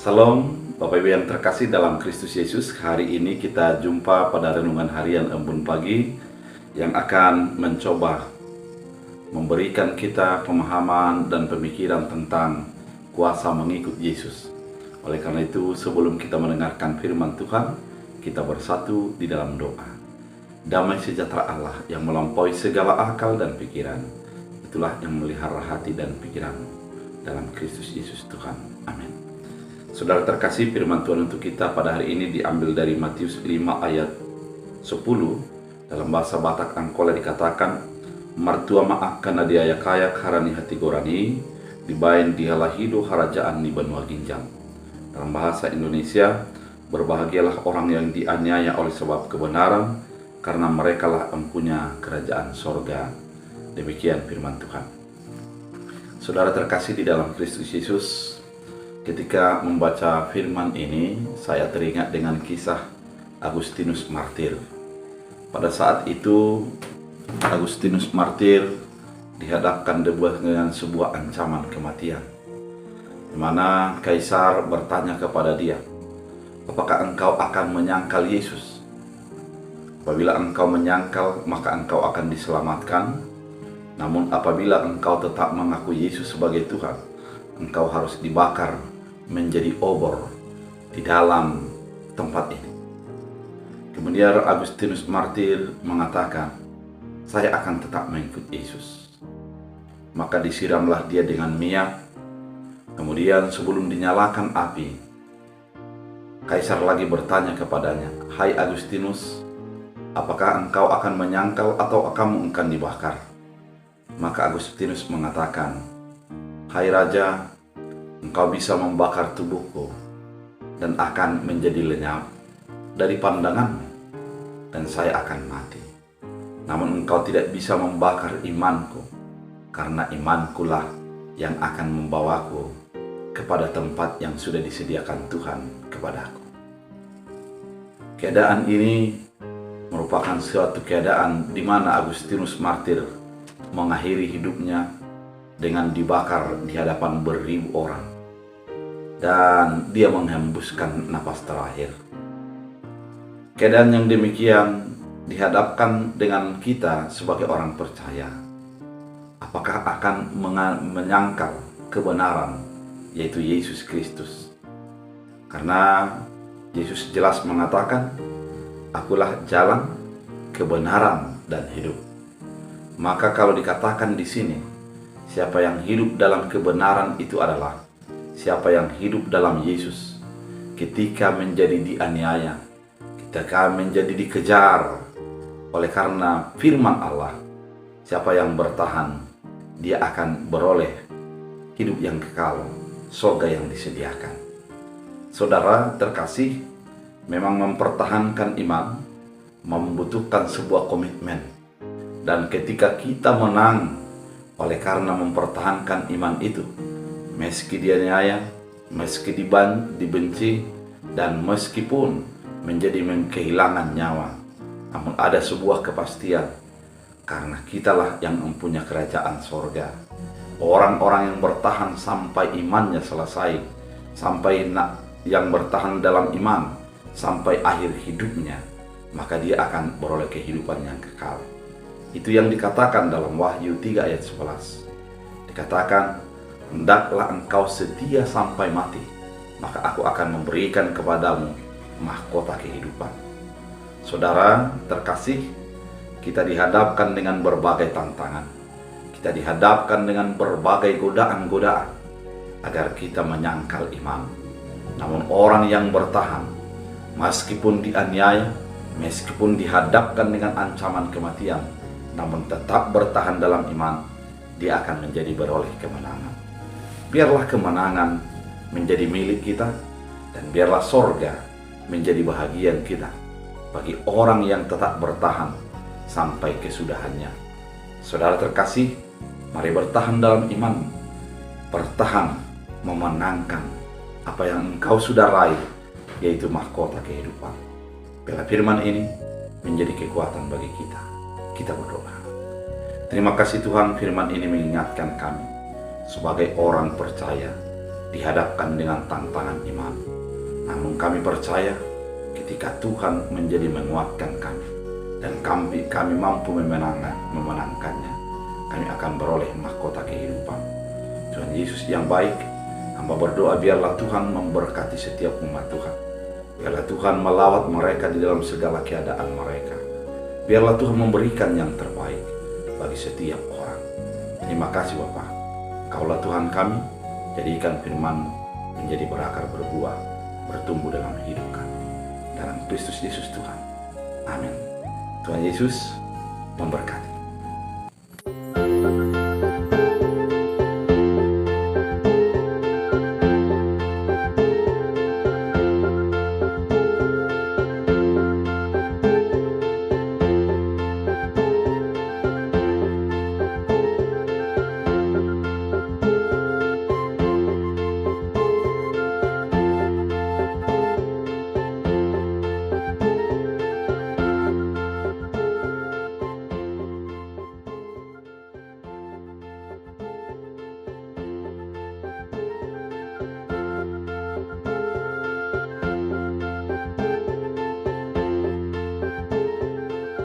Salam Bapak Ibu yang terkasih dalam Kristus Yesus. Hari ini kita jumpa pada renungan harian Embun Pagi yang akan mencoba memberikan kita pemahaman dan pemikiran tentang kuasa mengikut Yesus. Oleh karena itu, sebelum kita mendengarkan firman Tuhan, kita bersatu di dalam doa. Damai sejahtera Allah yang melampaui segala akal dan pikiran, itulah yang melihara hati dan pikiranmu dalam Kristus Yesus Tuhan. Amin. Saudara terkasih, firman Tuhan untuk kita pada hari ini diambil dari Matius 5 ayat 10. Dalam bahasa Batak Angkola dikatakan, "Martua maak kana dia kayak harani hati gorani, dibain dihalah hidup harajaan di benua ginjang." Dalam bahasa Indonesia, berbahagialah orang yang dianiaya oleh sebab kebenaran, karena merekalah empunya kerajaan sorga. Demikian firman Tuhan. Saudara terkasih di dalam Kristus Yesus, ketika membaca firman ini, saya teringat dengan kisah Agustinus Martir. Pada saat itu, Agustinus Martir dihadapkan dengan sebuah ancaman kematian, di mana kaisar bertanya kepada dia, "Apakah engkau akan menyangkal Yesus? Apabila engkau menyangkal, maka engkau akan diselamatkan. Namun apabila engkau tetap mengaku Yesus sebagai Tuhan, engkau harus dibakar menjadi obor di dalam tempat ini." Kemudian Agustinus Martir mengatakan, "Saya akan tetap mengikut Yesus." Maka disiramlah dia dengan minyak. Kemudian sebelum dinyalakan api, kaisar lagi bertanya kepadanya, "Hai Agustinus, apakah engkau akan menyangkal atau kamu akan dibakar?" Maka Agustinus mengatakan, "Hai Raja, engkau bisa membakar tubuhku dan akan menjadi lenyap dari pandanganmu, dan saya akan mati. Namun engkau tidak bisa membakar imanku, karena imankulah yang akan membawaku kepada tempat yang sudah disediakan Tuhan kepadaku." Keadaan ini merupakan suatu keadaan di mana Agustinus Martir mengakhiri hidupnya dengan dibakar di hadapan beribu orang, dan dia menghembuskan napas terakhir. Keadaan yang demikian dihadapkan dengan kita sebagai orang percaya. Apakah akan menyangkal kebenaran, yaitu Yesus Kristus? Karena Yesus jelas mengatakan, "Akulah jalan, kebenaran, dan hidup." Maka kalau dikatakan di sini, siapa yang hidup dalam kebenaran itu adalah siapa yang hidup dalam Yesus. Ketika menjadi dianiaya, ketika menjadi dikejar oleh karena firman Allah, siapa yang bertahan, dia akan beroleh hidup yang kekal, surga yang disediakan. Saudara terkasih, memang mempertahankan iman membutuhkan sebuah komitmen. Dan ketika kita menang oleh karena mempertahankan iman itu, meski dianiaya, meski dibenci, dan meskipun menjadi kehilangan nyawa, namun ada sebuah kepastian, karena kitalah yang mempunyai kerajaan sorga. Orang-orang yang bertahan sampai imannya selesai, sampai yang bertahan dalam iman sampai akhir hidupnya, maka dia akan beroleh kehidupan yang kekal. Itu yang dikatakan dalam Wahyu 3 ayat 11. Dikatakan, "Hendaklah engkau setia sampai mati, maka aku akan memberikan kepadamu mahkota kehidupan." Saudara terkasih, kita dihadapkan dengan berbagai tantangan. Kita dihadapkan dengan berbagai godaan-godaan agar kita menyangkal iman. Namun orang yang bertahan, meskipun dianiaya, meskipun dihadapkan dengan ancaman kematian, namun tetap bertahan dalam iman, dia akan menjadi beroleh kemenangan. Biarlah kemenangan menjadi milik kita, dan biarlah sorga menjadi bahagian kita bagi orang yang tetap bertahan sampai kesudahannya. Saudara terkasih, mari bertahan dalam iman, bertahan memenangkan apa yang engkau sudah raih, yaitu mahkota kehidupan. Bila firman ini menjadi kekuatan bagi kita. Kita berdoa. Terima kasih Tuhan, firman ini mengingatkan kami sebagai orang percaya dihadapkan dengan tantangan iman. Namun kami percaya ketika Tuhan menjadi menguatkan kami dan kami mampu memenangkannya, kami akan beroleh mahkota kehidupan. Tuhan Yesus yang baik, hamba berdoa biarlah Tuhan memberkati setiap umat Tuhan. Biarlah Tuhan melawat mereka di dalam segala keadaan mereka. Biarlah Tuhan memberikan yang terbaik bagi setiap orang. Terima kasih Bapa. Kaulah Tuhan kami, jadikan firman-Mu menjadi berakar berbuah, bertumbuh dalam hidup kami. Dalam Kristus Yesus Tuhan. Amin. Tuhan Yesus memberkati.